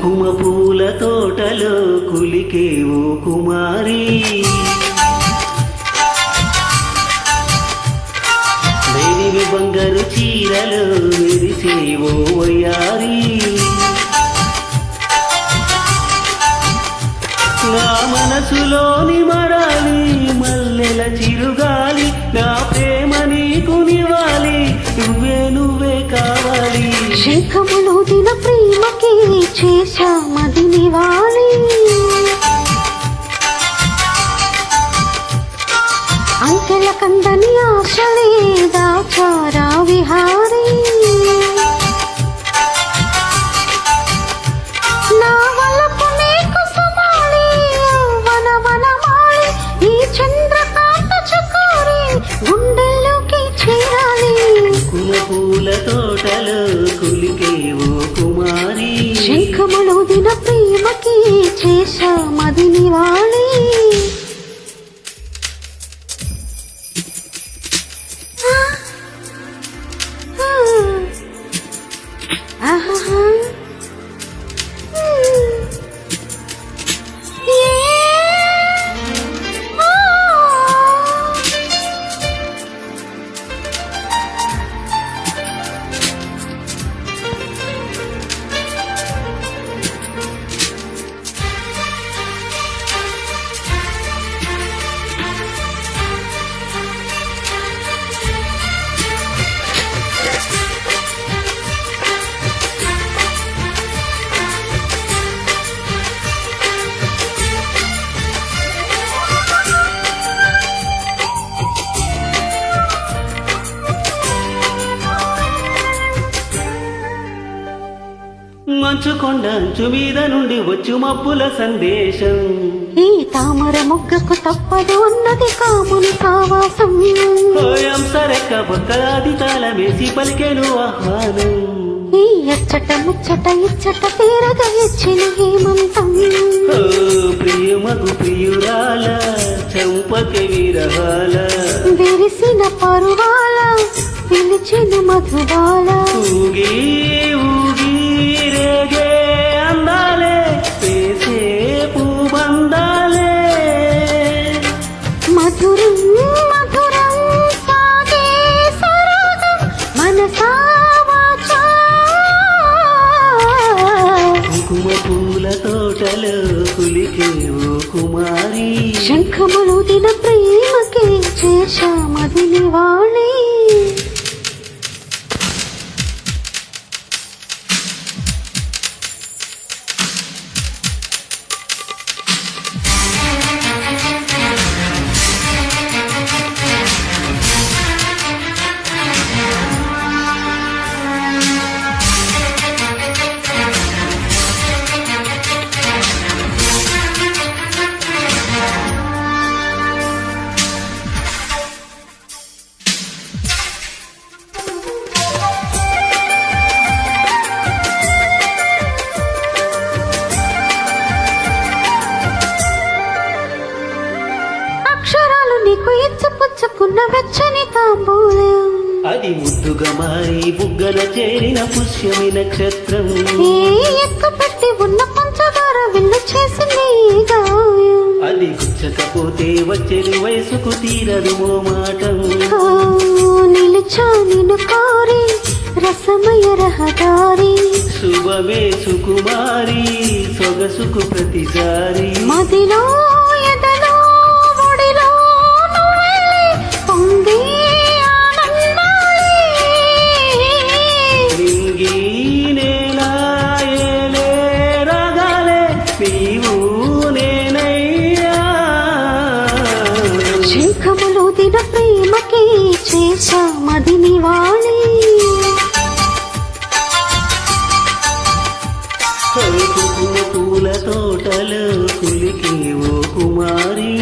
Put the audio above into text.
కుంకుమ పూల తోటలో కులికేవో కుమారి, దేవి బంగారు చీరలో మెరిసేవో వయ్యారి. నా మనసులోని మరాలి మల్లెల చిరుగాలి, నా ప్రేమ నీకు నివాలి, నువ్వే నువ్వే కావాలి. శంఖములో దిన ప్రేమకి చేశామది నివాలి, అంకెల కందని ఆశలే దాచారా విహారీ. నా వలపు నీకు సుమాలి వన వనమాలి, ఈ చంద్రకాంత చకోరి గుండెల్లోకి చేరాలి. కుంకుమ పూల తోటలో కులికేవో కుమారి, శంఖములో దిన ప్రేమకి చేశామది నివాలి. మంచు కొండ అంచు మీద నుండి వచ్చు మబ్బుల సందేశం, ఈ తామర మొగ్గకు తప్పదు అన్నది కాముని సావాసం. హోయం సరెక్క బొక్కలాది తాళమేసి పలికెను ఆహ్వానం, ఈ అచ్చట ముచ్చట ఇచ్చట తీరగా ఇచ్చిన హేమంతం. ఓ ప్రియమగు ప్రియురాల చంపక విరహాల, విరిసిన పరువాల పిలిచిన మధుబాల. ఊగి ఊగి రేగే అందాలే వేసే పూబందాలే, మధురం మధురం సాగే సరాగం మనసా వాచా. కుంకుమ పూల తోటలో కులికేవో కుమారి, శంఖములు దిన ప్రేమకి చేశామది నివాలి. నీకు ఇచ్చు పుచ్చుకున్న వెచ్చని తాంబూలం, అది ముద్దుగా మారి బుగ్గన చేరిన పుష్యమి నక్షత్రం. ఎక్కు పెట్టి ఉన్న పంచదార విల్లు చేసింది గాయం, అది గుచ్చకపోతే వచ్చేది వయసుకు తీరదు మోమాటం. నిలిచా నిన్ను కోరి రసమయ రహదారి, శుభమే సుకుమారి సొగసుకు ప్రతిసారి. మదిలో ఎదలో ఒడిలో నువ్వెళ్ళి పొంగి ఆనందాలి. నింగి నేలా ఏలే రాగాలే నీవు నేనయ్యా. శంఖములు దిన ప్రేమకి చేశామది నివాలి. కుంకుమ పూల తోటలో కులికేవో కుమారి.